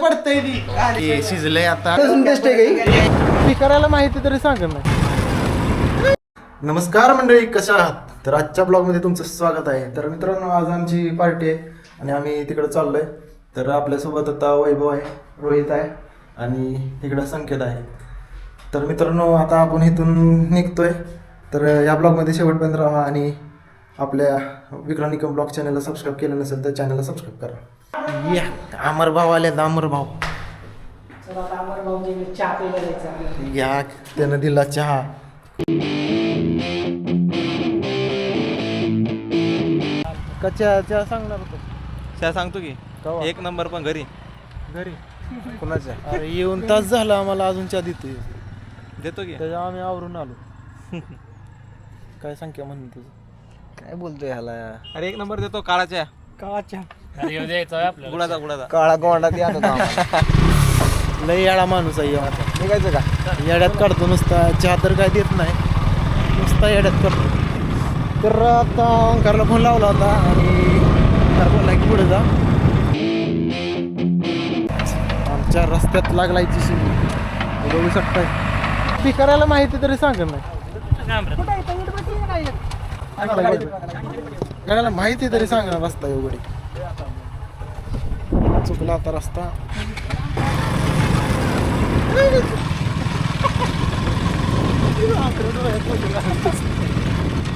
पडतंय शिजलंय आता करायला माहिती तरी सांग नाही. नमस्कार मंडळी, कशा आहात? तर आजच्या ब्लॉगमध्ये तुमचं स्वागत आहे. तर मित्रांनो, आज आमची पार्टी आहे आणि आम्ही तिकडे चाललोय. तर आपल्यासोबत आता वैभव आहे, रोहित आहे आणि तिकडं संकेत आहे. तर मित्रांनो, आता आपण इथून निघतोय. तर या ब्लॉगमध्ये शेवटपर्यंत राहा आणि आपल्या विक्रांत निकम ब्लॉग चॅनलला सबस्क्राईब केलं नसेल तर चॅनलला सबस्क्राईब करा. या अमर भाऊ आले, अमर भाऊ या, त्यानं दिला चहा. चहा सांगणार होतो. चहा सांगतो की एक नंबर, पण घरी कुणाच्या? अरे येऊन तास झाला आम्हाला, अजून चहा देतो की. त्याच्या आम्ही आवरून आलो. काय संख्या म्हणून तुझं काय बोलतोय ह्याला? अरे एक नंबर देतो, काळा चहा. गुळाचा काळा गोंडा द्या आता. लय येडा माणूस आहे निघायचं का? येड्यात काढतो नुसता. चहा तर काय देत नाही, नुसता येड्यात काढतो. तर आता ओंकारला फोन लावला होता आणि बोलला की पुढे जा. आमच्या रस्त्यात लागलायची शिवी बघू शकताय. ती करायला माहिती तरी सांग नाही. करायला माहिती तरी सांग ना. रस्ता एवढी चुकला आता रस्ता.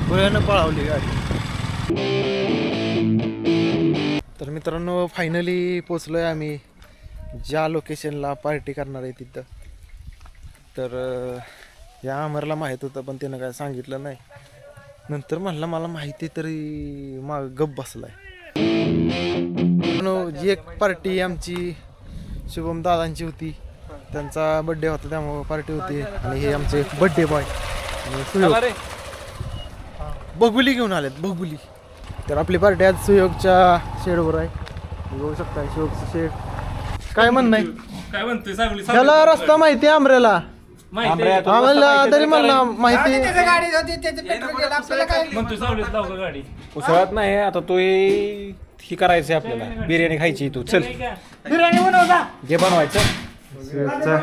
भयानं पळावली गाडी. तर मित्रांनो, फायनली पोचलोय आम्ही ज्या लोकेशनला पार्टी करणार आहे तिथं. तर या अमरला माहीत होतं पण त्यानं काय सांगितलं नाही. नंतर म्हणलं मला माहिती तरी माग गप बसलाय. जी एक पार्टी आमची शुभम दादांची होती, त्यांचा बड्डे होता त्यामुळे पार्टी होती. आणि हे आमचे बड्डे बॉय बघुली घेऊन आलेत, बघुली. तर आपली पार्टी आज सुयोगच्या शेडवर आहे, बघू शकता. सुयोगचं शेड काय म्हणणं आहे? काय म्हणतोय? त्याला रस्ता माहिती आहे आमऱ्याला, आम्हाला तरी म्हणला माहिती. उसळत नाही आता. तो ही करायचं आपल्याला, बिर्याणी खायची. तू चल बिर्याणी बनवता, जे बनवायचं. सुयोगचा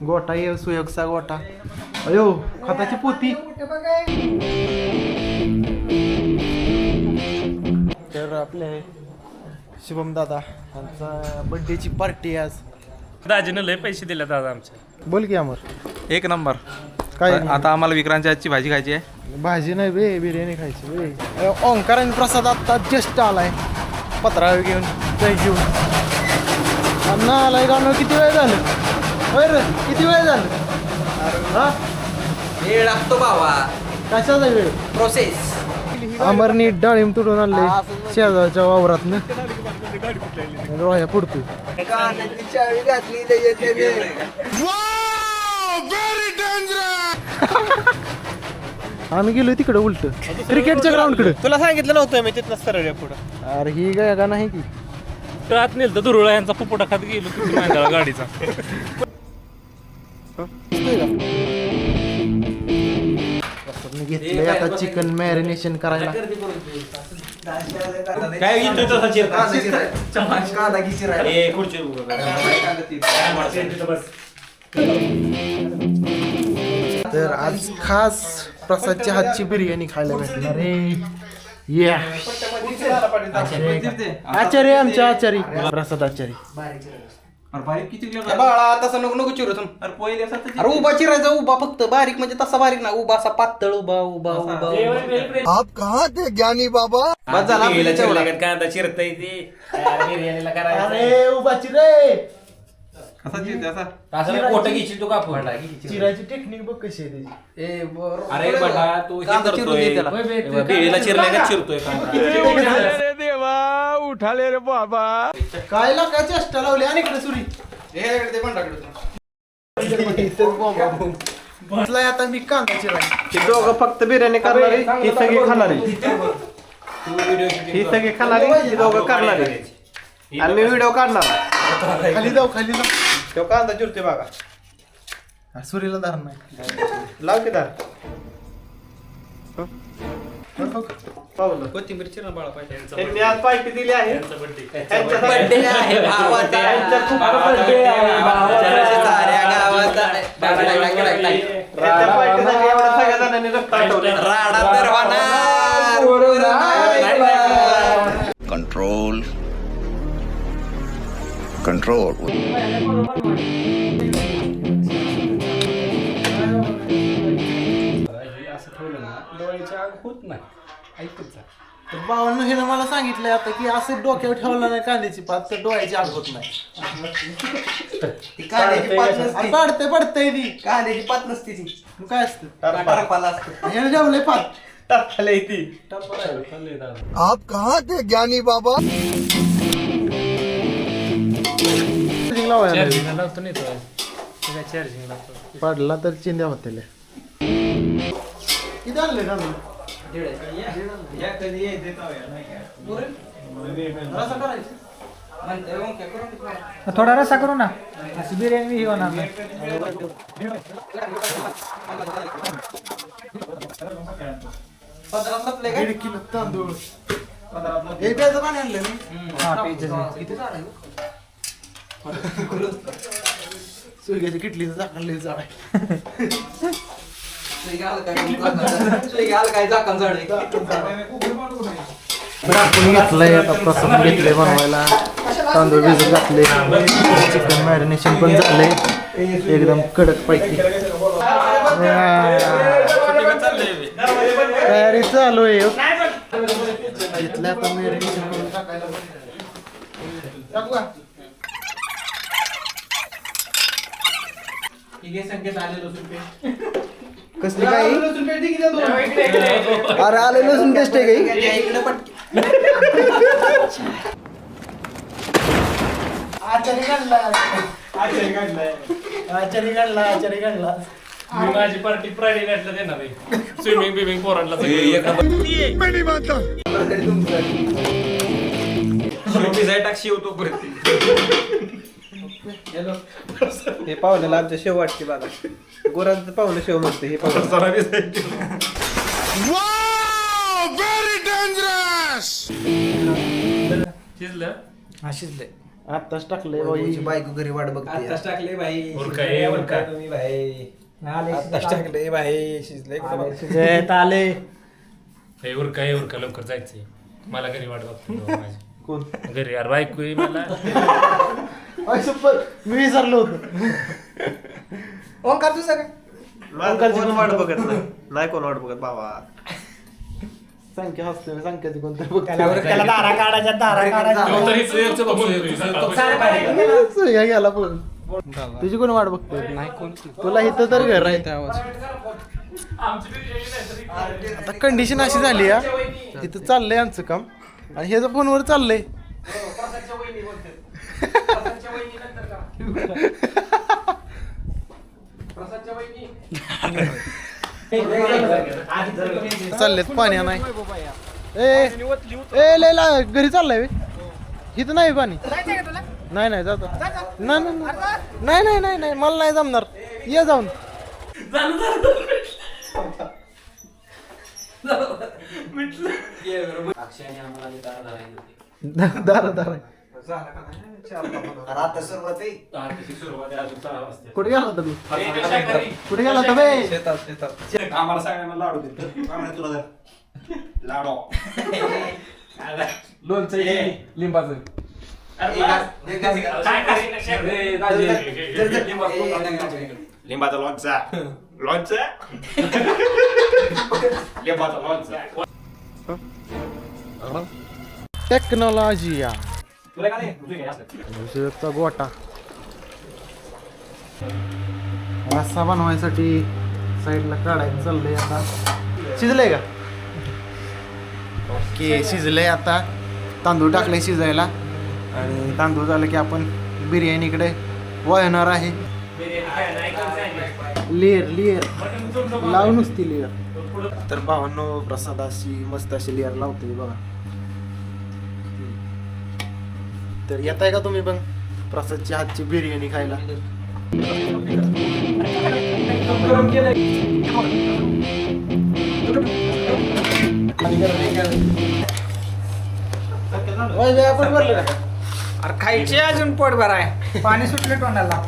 गोटा ये, सुयोगचा गोटा. अयो खताची पोती. तर आपले शुभम दादा यांचा बर्थडेची पार्टी आज. दाजीनं लय पैसे दिले दादा आमच्या. बोल की अमर. एक नंबर. काय आता आम्हाला विक्रांतच्या आजची भाजी खायची आहे. भाजी नाही बे, बिर्याणी खायची बे. ओंकार आणि प्रसाद आत्ता जस्ट आलाय पत्रावळ घेऊन, दही घेऊन. अण्णा आलाय गाणं. किती वेळ झालं? होय रे, किती वेळ झालं? हा, वेळ लागतो बाबा. कशाचा वेळ? प्रोसेस. अमरनी डाळिंब तुडून आणले शेजारच्या वावरातनं. रोह्या पुडतोय. चावी घातली आम्ही गेलो तिकडे उलट क्रिकेटच्या ग्राउंड कडे. तुला सांगितलं नव्हतं मी तिथनं सरळ पुढं. अरे ही काय का नाही की आत नेलं तर दुरुळा यांचा पुपुटा खात गेलो किती माहिती गाडीचा. घेतलंय आता चिकन मॅरिनेशन करायला. काय तर आज खास प्रसादच्या हातची बिर्याणी खायला भेटणार रे. या आचार्य, आमच्या आचारी प्रसाद आचारी. बाळा तसा नको नको चिरू. अरे उभा चिरायचा, उभा फक्त. बारीक म्हणजे तसा बारीक ना, उभा असा पातळ. उभा उभा उभा. आप कहाँ थे ज्ञानी बाबा? बस झाला. कांदा चिरता बिर्याणीला अरे उभा चिरे. घ्यायची तू कापून. चिरायची टेक्निक बघ कशी आहे त्याची. अरे बटा तू बिर्याणीला चिरलाय का चिरतोय देवा उठाले रे बाबा. काय लागा चेष्टा लावली. आणि इकडे सुरी बसलाय आता मी कांदा चिराय. दोघं फक्त बिर्याणी करणारी, ही सगळी खाणारी. ही सगळी खाणारी, ही दोघं करणारी. आणि मी व्हिडिओ काढणार. खाली जाऊ, खाली जाऊ. तो कांदा चिरतोय बघा. सुरीला धार नाही. लाव की दार. पावलं कोथिंबीर चिरण बाळा पाहिजे त्यांनी आज पार्टी दिली आहे बर्थडे आहे भावाचा. साऱ्या गावात त्यांच्या पार्टीसाठी एवढ्या सगळ्या जणांनी रक्त आठवलं. राडा तर होणार. control control असं ठेवलं ना डोळ्याच्या आग होत नाही ऐकत जा. तर भावांनो हे मला सांगितलंय आता की असं डोक्यावर ठेवलं नाही कांद्याची पात तर डोळ्याची आग होत नाही. कांद्याची पात नसते. आणि पडतंय ती कांद्याची पात नसते ती. मग काय असतं टारपाला असतं. ह्याने ठेवलंय पात टारपाला ती. चाललंय दादा. आप कहाँ थे ज्ञानी बाबा Charging लावायला लागली. चार्जिंग लावतो नाही तो चार्जिंग लावतो. पडला तर चिंध्या होतील किती आणले तांदूळ रस्सा करायचा? थोडा रस्सा करू ना अशी बिर्याणी ही होणार नाही. दीड किलो तांदूळ हे प्यायचं पाणी आणलं मी सुरग्याची किटलीचं झाकण लय जाड आहे. काय झाकण जड आहे. तर आपण घेतलंय आता प्रसाद घेतलंय बनवायला तांदूळ भिजत घातले चिकन मॅरिनेशन पण झालंय एकदम कडक पैकी तयारी चालू आहे घेतलं आपण मॅरिनेशन करून टाकायला टाकू का? कसली काय अरे आले लसूण पेस्ट आहे काही इकडे पटकी. आचारी काढला आचारी काढला मी माझी पार्टी फ्रायडे नाईटला देणार आहे स्विमिंग बिमिंग पोरांना हे पाहुण्याला आमच्या शेव वाटते बघा. गोरांचं पाहुणं शेव म्हणते हे पाहुणं. शिजलं शिजले. आत्ताच टाकलंय वैभवची बाई बायको घरी वाट बघते. आत्ताच टाकले भाई. उरका, उरका. तुम्ही भाई. आत्ताच टाकले भाई. शिजले आले हे उरका लवकर जायचंय मला घरी वाट बघतो माझी कोण घरी यार बायको आहे मला मी विसरलो होतो ओंकार तुझं काय? कोण वाट बघत नाही कोण वाट बघत बाबा. संख्या हसते संख्याची कोणतरी बघ त्याला दारा काढायच्या दारा सुया गेला पण तुझी कोण वाट बघतोय नाही कोण तुला इथं तर घर आहे आवाज. आता कंडिशन अशी झाली या इथं चाललंय आमचं काम आणि ह्याचं फोनवर चाललंय चाललेत पाणी नाही ए लयला घरी चाललंय बे. इथं नाही पाणी नाही नाही जातो नाही मला नाही जमणार ये जाऊन दारा आता सुरुवात आहे. कुठे गेला होता तू कुठे गेला होता बे शेतात शेतात. आम्हाला सगळ्यांना लाडू देतो लाडू लोणचं लिंबाचं लिंबाचा लोणचा लोणचा लिंबाचा लोणचा टेक्नॉलॉजी या तुला काय शेवटचा गोटा रस्सा बनवायसाठी साईडला काढायचं चाललंय आता शिजलंय का ओके शिजलंय आता तांदूळ टाकले शिजायला आणि तांदूळ झालं की आपण बिर्याणीकडे वळणार आहे लेअर लाव नुसती लेअर तर भावांनो प्रसाद अशी मस्त अशी लेअर लावते बघा तर येत आहे का तुम्ही पण प्रसादची हातची बिर्याणी खायला आपण भरलं का? अरे खायची अजून पोट भर आहे पाणी सुटले तोंडाला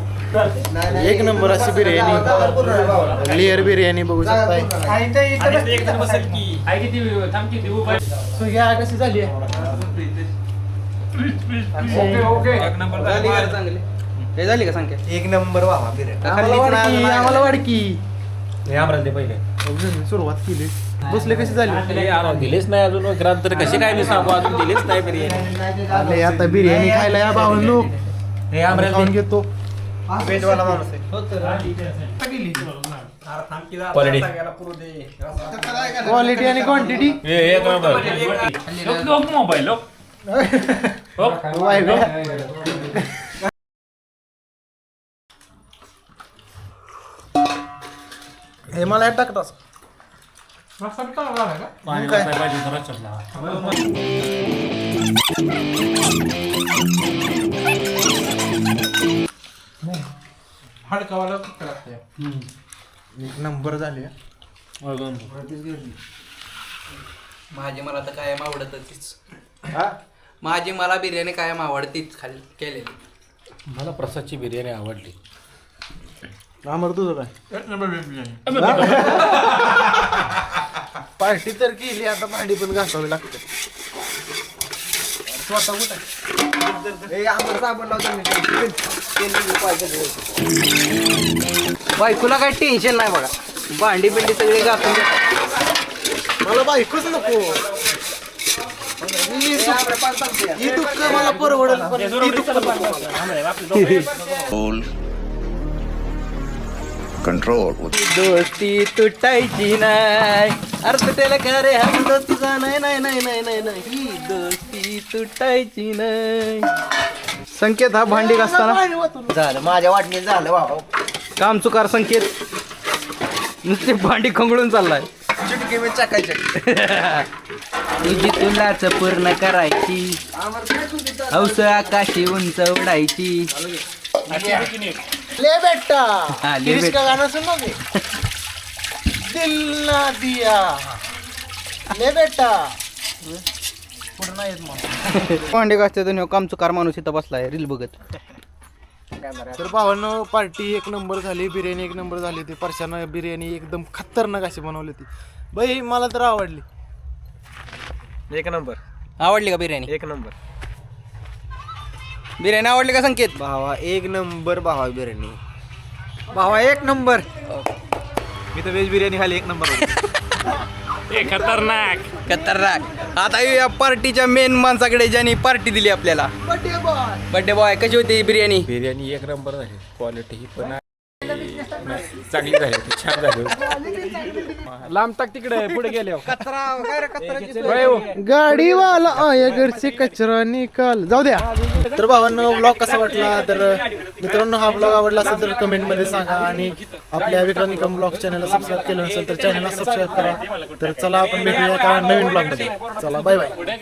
एक नंबर अशी बिर्याणी, लेअर बिर्याणी बघू शकताय. आणि ते इथं बस- एकदम बसेल की So, या कशी झाली आहे? ओके एक नंबर झाली का रे चांगली? हे झाली का संख्या एक नंबर व्हावा बिर्याणी आम्हाला वाडकी हे आम्हाला ते पहिले सुरुवात केली. बसले कशी झाली? दिलेच नाही अजून ग्राम तर कशी काय मी सांगू अजून दिलेच नाही बिर्याणी. आले आता बिर्याणी खायला या भावांनो. हे आम्हाला खाऊन घेतो. पेटवाला माणूस आहे Quality. क्वालिटी आणि क्वांटिटी एक नंबर मोबाईल हे मला हे टाकतास. पाणी काय? वाचायला पाहिजे होतं रस्त्यातला. हडकावाला एक नंबर झाली. माझी मला तर कायम आवडतच माझी मला बिर्याणी कायम आवडतीच खाली केलेली. मला प्रसादची बिर्याणी आवडली. आमर तुझं काय? पार्टी तर केली, आता भांडी पण घासावी लागते. बायकोला काही टेन्शन नाही बघा, भांडी बिंडी सगळी घासून देतात. मला बायकोच नको. ही दुःख मला परवडेल पण ही दुःख Control. दोस्ती तुटायची नाही, अर्थ त्याला का रे हा दोस्तीचा नाही नाही नाही नाही नाही नाही ही दोस्ती तुटायची नाही. संकेत हा भांडी घासताना झालं माझ्या वाटणी झालं बाबा काम चुकार संकेत नुसते भांडी खंगळून चाललाय. चुटकी मी टाकायचे तुझी तुलाच पूर्ण करायची, हौस आकाशी उंच उडायची. ले बेटा हा, ले किरीश बेटा. का गाना सुनोगे? दिल ना दिया ले बेटा. पुढं नाही येत मला. भांडी घासते तर काम चुकार माणूस इथं बसलाय रील बघत. तर भावांनो, पार्टी एक नंबर झाली, बिर्याणी एक नंबर झाली. ती परशानं बिर्याणी एकदम खतरनाक अशी बनवली ती. बाई मला तर आवडली. एक नंबर आवडली का बिर्याणी? एक नंबर बिर्याणी आवडली का संकेत? भावा एक नंबर भावा बिर्याणी भावा एक नंबर. मी तर व्हेज बिर्याणी खाली एक नंबर खतरनाक. खतरनाक. आता येऊया पार्टीच्या मेन माणसाकडे, ज्यांनी पार्टी दिली आपल्याला. बर्थडे बॉय, कशी होती बिर्याणी? बिर्याणी एक नंबर झाली. क्वालिटी ही पण चांगली झाली होती, छान झाली होती. लांब टाक तिकडे पुढे गेले. गाडीवाला आया घर से कचरा निकाल. जाऊ द्या. तर भावांनो, ब्लॉग कसा वाटला? तर मित्रांनो, हा ब्लॉग आवडला असेल तर कमेंट मध्ये सांगा. आणि आपल्या विक्रांत निकम ब्लॉग चॅनलला सबस्क्राईब केलं नसेल तर चॅनलला सबस्क्राईब करा. तर चला आपण भेटूया एका नवीन ब्लॉग मध्ये. चला, बाय बाय.